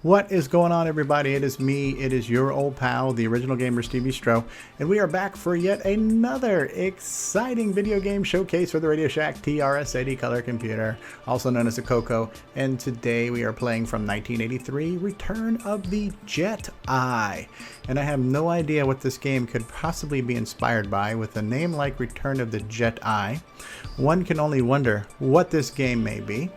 What is going on, everybody? It is me, it is your old pal, the original gamer StevieStrow, and we are back for yet another exciting video game showcase for the Radio Shack TRS-80 color computer, also known as a Coco. And today we are playing from 1983, Return of the Jedi. And I have no idea what this game could possibly be inspired by. With a name like Return of the Jedi, one can only wonder what this game may be.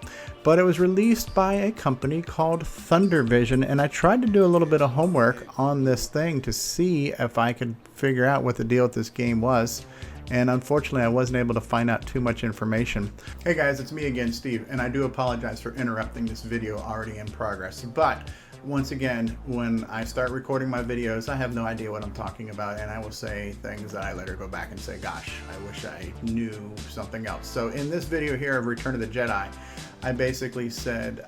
But it was released by a company called Thundervision, and I tried to do a little bit of homework on this thing to see if I could figure out what the deal with this game was. And unfortunately, I wasn't able to find out too much information. Hey guys, it's me again, Steve, and I do apologize for interrupting this video already in progress. But once again, when I start recording my videos, I have no idea what I'm talking about, and I will say things that I later go back and say, gosh, I wish I knew something else. So in this video here of Return of the Jedi, I basically said,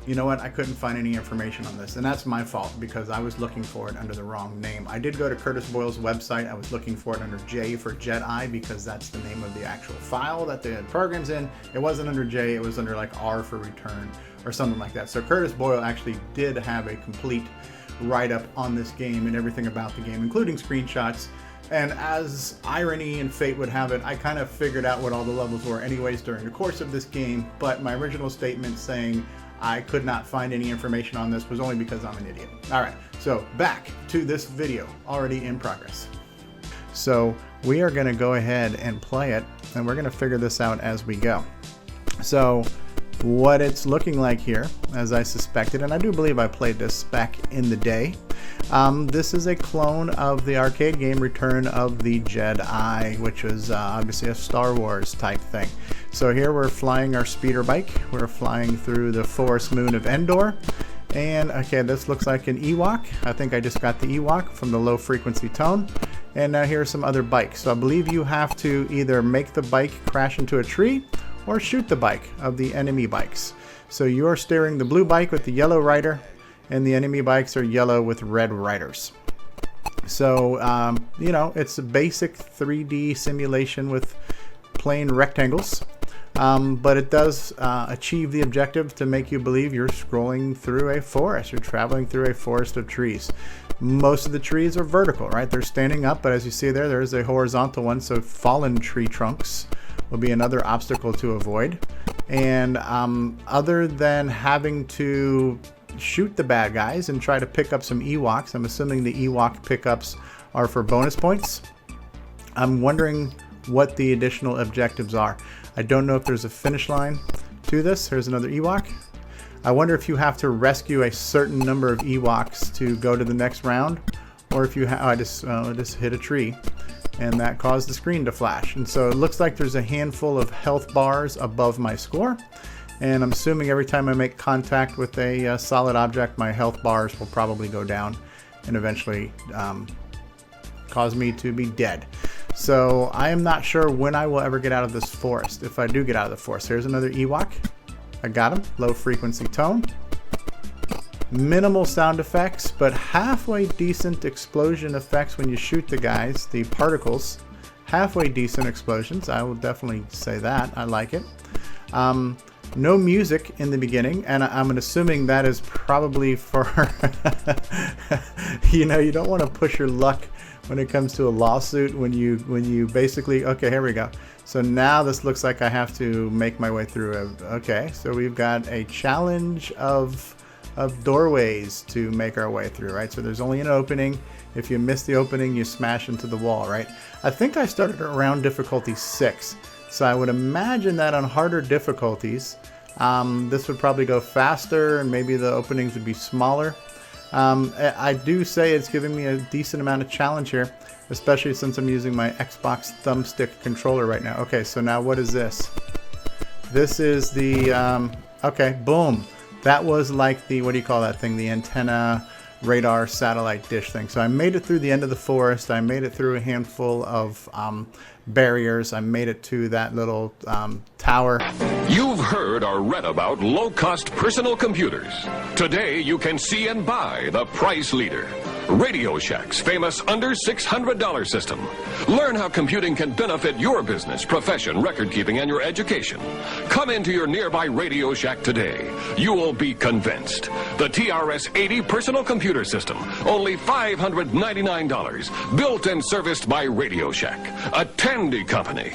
you know what, I couldn't find any information on this, and that's my fault because I was looking for it under the wrong name. I did go to Curtis Boyle's website. I was looking for it under J for Jedi because that's the name of the actual file that the program's in. It wasn't under J, it was under like R for return or something like that. So Curtis Boyle actually did have a complete write-up on this game and everything about the game, including screenshots. And as irony and fate would have it, I kind of figured out what all the levels were anyways during the course of this game, but my original statement saying I could not find any information on this was only because I'm an idiot. Alright, so back to this video, already in progress. So we are going to go ahead and play it, and we're going to figure this out as we go. So what it's looking like here, as I suspected, and I do believe I played this back in the day, this is a clone of the arcade game Return of the Jedi, which was obviously a Star Wars type thing. So here we're flying our speeder bike, we're flying through the forest moon of Endor, and okay, this looks like an ewok. I think I just got the ewok from the low frequency tone. And now here's some other bikes. So I believe you have to either make the bike crash into a tree or shoot the bike of the enemy bikes. So you're steering the blue bike with the yellow rider, and the enemy bikes are yellow with red riders. So, you know, it's a basic 3D simulation with plain rectangles, but it does achieve the objective to make you believe you're scrolling through a forest. You're traveling through a forest of trees. Most of the trees are vertical, right? They're standing up, but as you see there, there's a horizontal one, so fallen tree trunks will be another obstacle to avoid. And other than having to shoot the bad guys and try to pick up some Ewoks, I'm assuming the Ewok pickups are for bonus points. I'm wondering what the additional objectives are. I don't know if there's a finish line to this. Here's another Ewok. I wonder if you have to rescue a certain number of Ewoks to go to the next round, or if you I just hit a tree and that caused the screen to flash. And so it looks like there's a handful of health bars above my score, and I'm assuming every time I make contact with a solid object, my health bars will probably go down and eventually cause me to be dead. So I am not sure when I will ever get out of this forest, if I do get out of the forest. Here's another Ewok. I got him. Low frequency tone. Minimal sound effects, but halfway decent explosion effects when you shoot the guys, the particles. Halfway decent explosions, I will definitely say that. I like it. No music in the beginning, and I'm assuming that is probably for, you know, you don't want to push your luck when it comes to a lawsuit when you basically, okay, here we go. So now this looks like I have to make my way through okay, so we've got a challenge of doorways to make our way through, right? So there's only an opening. If you miss the opening, you smash into the wall, right? I think I started around difficulty 6. So I would imagine that on harder difficulties, this would probably go faster and maybe the openings would be smaller. I do say it's giving me a decent amount of challenge here, especially since I'm using my Xbox thumbstick controller right now. Okay, so now what is this? This is the, okay, boom. That was like the, what do you call that thing? The antenna radar satellite dish thing. So I made it through the end of the forest. I made it through a handful of barriers. I made it to that little tower. You've heard or read about low-cost personal computers. Today you can see and buy the price leader. Radio Shack's famous under $600 system. Learn how computing can benefit your business, profession, record keeping, and your education. Come into your nearby Radio Shack today. You will be convinced. The TRS-80 personal computer system, only $599, built and serviced by Radio Shack, a Tandy company.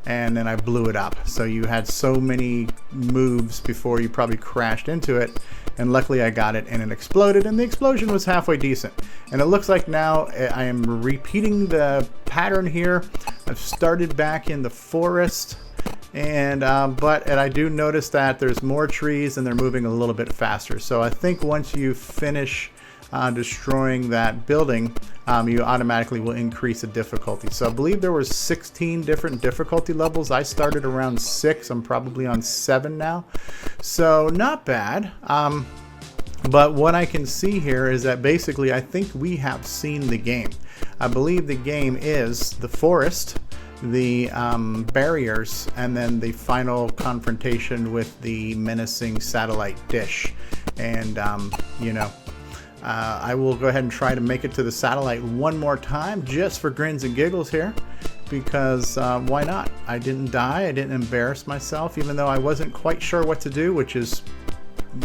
And then I blew it up. So you had so many moves before you probably crashed into it. And luckily I got it and it exploded, and the explosion was halfway decent. And it looks like now I am repeating the pattern here. I've started back in the forest, and I do notice that there's more trees and they're moving a little bit faster. So I think once you finish destroying that building, you automatically will increase the difficulty. So I believe there were 16 different difficulty levels. I started around 6. I'm probably on 7 now. So not bad. But what I can see here is that basically I think we have seen the game. I believe the game is the forest, the barriers, and then the final confrontation with the menacing satellite dish. And I will go ahead and try to make it to the satellite one more time just for grins and giggles here, because why not? I didn't die, I didn't embarrass myself, even though I wasn't quite sure what to do, which is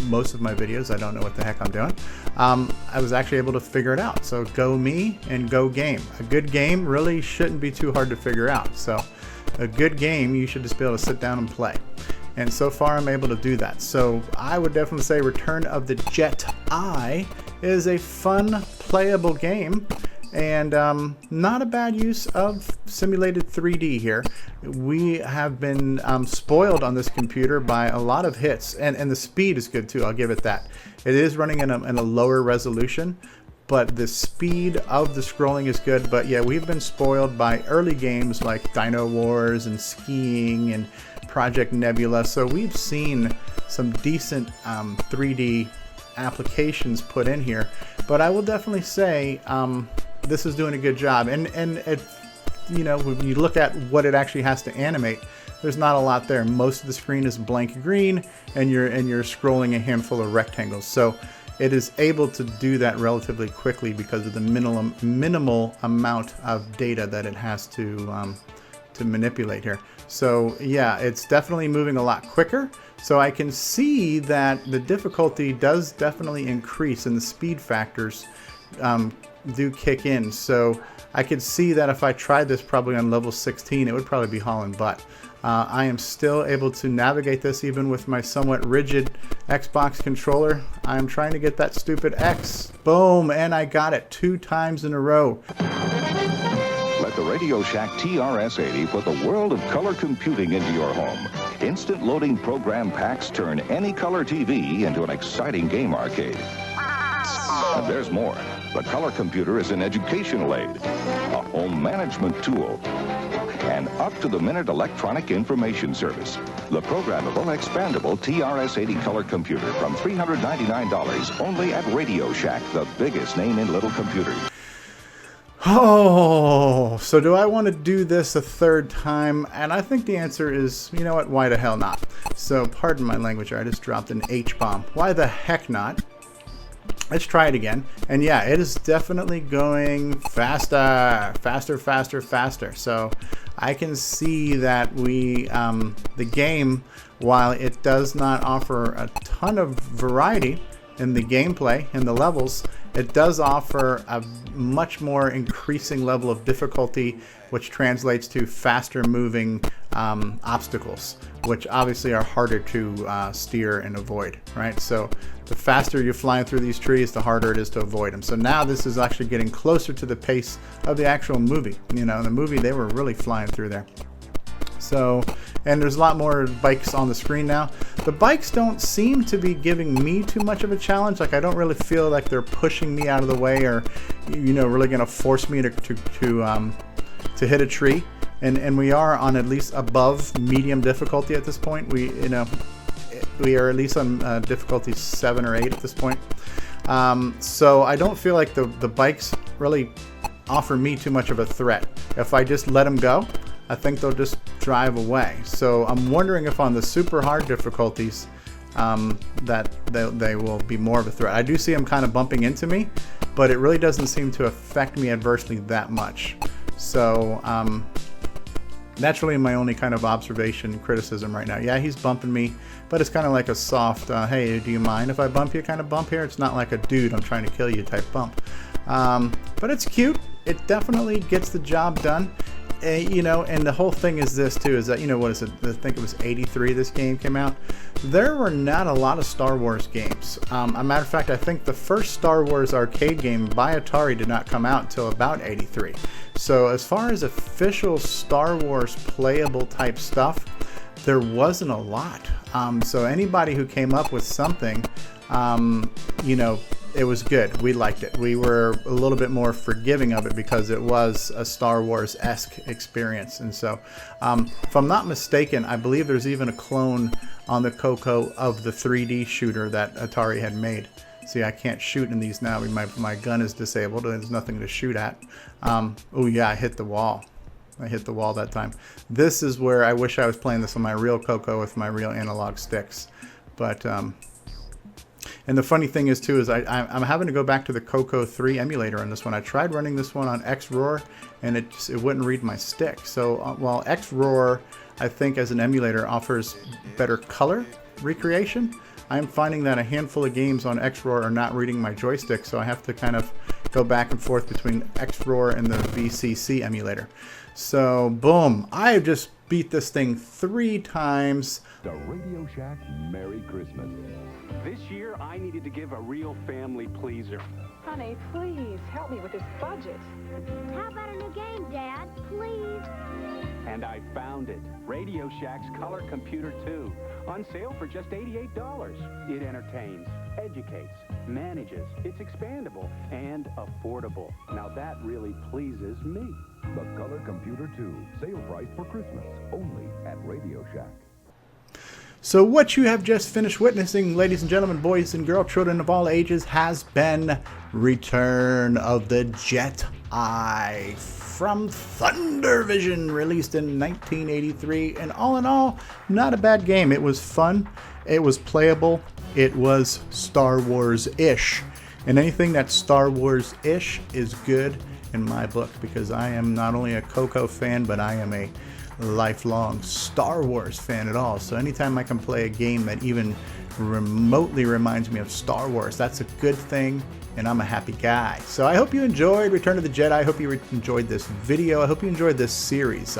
most of my videos. I don't know what the heck I'm doing. I was actually able to figure it out. So go me and go game. A good game really shouldn't be too hard to figure out. So a good game, you should just be able to sit down and play. And so far I'm able to do that. So I would definitely say Return of the Jedi is a fun, playable game, and not a bad use of simulated 3D here. We have been spoiled on this computer by a lot of hits, and the speed is good too, I'll give it that. It is running in a lower resolution, but the speed of the scrolling is good. But yeah, we've been spoiled by early games like Dino Wars and Skiing and Project Nebula, so we've seen some decent 3D applications put in here. But I will definitely say this is doing a good job, and it, when you look at what it actually has to animate, there's not a lot there. Most of the screen is blank green, and you're scrolling a handful of rectangles. So it is able to do that relatively quickly because of the minimal amount of data that it has to manipulate here. So yeah, it's definitely moving a lot quicker. So I can see that the difficulty does definitely increase, and the speed factors do kick in. So I could see that if I tried this probably on level 16, it would probably be hauling butt. I am still able to navigate this even with my somewhat rigid Xbox controller. I'm trying to get that stupid X. Boom, and I got it 2 times in a row. Let the Radio Shack TRS-80 put the world of color computing into your home. Instant loading program packs turn any color TV into an exciting game arcade. And there's more. The color computer is an educational aid, a home management tool, and up-to-the-minute electronic information service. The programmable, expandable TRS-80 color computer from $399 only at Radio Shack, the biggest name in little computers. Oh, so do I want to do this a third time? And I think the answer is, you know what, why the hell not? So pardon my language, I just dropped an H-bomb. Why the heck not? Let's try it again. And yeah, it is definitely going faster. So I can see that the game, while it does not offer a ton of variety in the gameplay and the levels, it does offer a much more increasing level of difficulty, which translates to faster moving obstacles, which obviously are harder to steer and avoid, right? So the faster you're flying through these trees, the harder it is to avoid them. So now this is actually getting closer to the pace of the actual movie. In the movie, they were really flying through there. So, and there's a lot more bikes on the screen now. The bikes don't seem to be giving me too much of a challenge. Like, I don't really feel like they're pushing me out of the way, or really going to force me to hit a tree. And we are on at least above medium difficulty at this point. We are at least on difficulty 7 or 8 at this point. So I don't feel like the bikes really offer me too much of a threat. If I just let them go, I think they'll just drive away. So I'm wondering if on the super hard difficulties, that they will be more of a threat. I do see them kind of bumping into me, but it really doesn't seem to affect me adversely that much. So that's really my only kind of observation, criticism right now. Yeah, he's bumping me, but it's kind of like a soft, hey, do you mind if I bump you kind of bump here? It's not like a dude, I'm trying to kill you type bump. But it's cute. It definitely gets the job done. You know, and the whole thing is this too, is that, you know, what is it? I think it was 83 this game came out. There were not a lot of Star Wars games. A matter of fact, I think the first Star Wars arcade game by Atari did not come out until about 83. So as far as official Star Wars playable type stuff, there wasn't a lot. So anybody who came up with something, you know, it was good. We liked it. We were a little bit more forgiving of it because it was a Star Wars-esque experience. And so, if I'm not mistaken, I believe there's even a clone on the Coco of the 3D shooter that Atari had made. See, I can't shoot in these now. My gun is disabled and there's nothing to shoot at. Oh yeah, I hit the wall. I hit the wall that time. This is where I wish I was playing this on my real Coco with my real analog sticks. But, and the funny thing is too, is I'm having to go back to the Coco 3 emulator on this one. I tried running this one on XRoar and it wouldn't read my stick. So while XRoar, I think as an emulator offers better color recreation, I'm finding that a handful of games on XRoar are not reading my joystick. So I have to kind of go back and forth between XRoar and the VCC emulator. So boom, I just beat this thing 3 times. The Radio Shack Merry Christmas. This year, I needed to give a real family pleaser. Honey, please help me with this budget. How about a new game, Dad? Please. And I found it. Radio Shack's Color Computer 2. On sale for just $88. It entertains, educates, manages, it's expandable, and affordable. Now that really pleases me. The Color Computer 2. Sale price for Christmas. Only at Radio Shack. So what you have just finished witnessing, ladies and gentlemen, boys and girls, children of all ages, has been Return of the Jedi from Thundervision, released in 1983. And all in all, not a bad game. It was fun. It was playable. It was Star Wars-ish. And anything that's Star Wars-ish is good in my book, because I am not only a Coco fan, but I am a lifelong Star Wars fan at all. So anytime I can play a game that even remotely reminds me of Star Wars, that's a good thing, and I'm a happy guy. So I hope you enjoyed Return of the Jedi. I hope you enjoyed this video. I hope you enjoyed this series.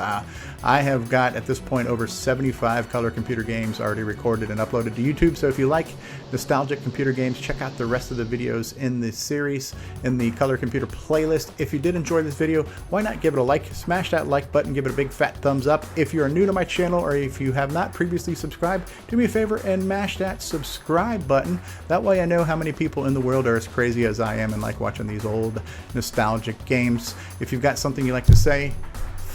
I have got, at this point, over 75 color computer games already recorded and uploaded to YouTube. So if you like nostalgic computer games, check out the rest of the videos in this series, in the color computer playlist. If you did enjoy this video, why not give it a like? Smash that like button, give it a big fat thumbs up. If you're new to my channel, or if you have not previously subscribed, do me a favor and mash that subscribe button. That way I know how many people in the world are as crazy as I am and like watching these old nostalgic games. If you've got something you'd like to say,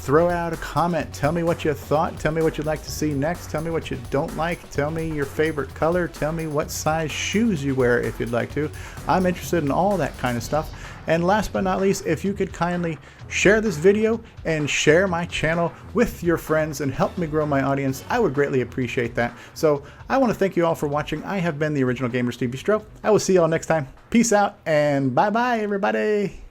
throw out a comment. Tell me what you thought. Tell me what you'd like to see next. Tell me what you don't like. Tell me your favorite color. Tell me what size shoes you wear if you'd like to. I'm interested in all that kind of stuff. And last but not least, if you could kindly share this video and share my channel with your friends and help me grow my audience, I would greatly appreciate that. So I want to thank you all for watching. I have been the original gamer, StevieStrow. I will see you all next time. Peace out and bye-bye, everybody.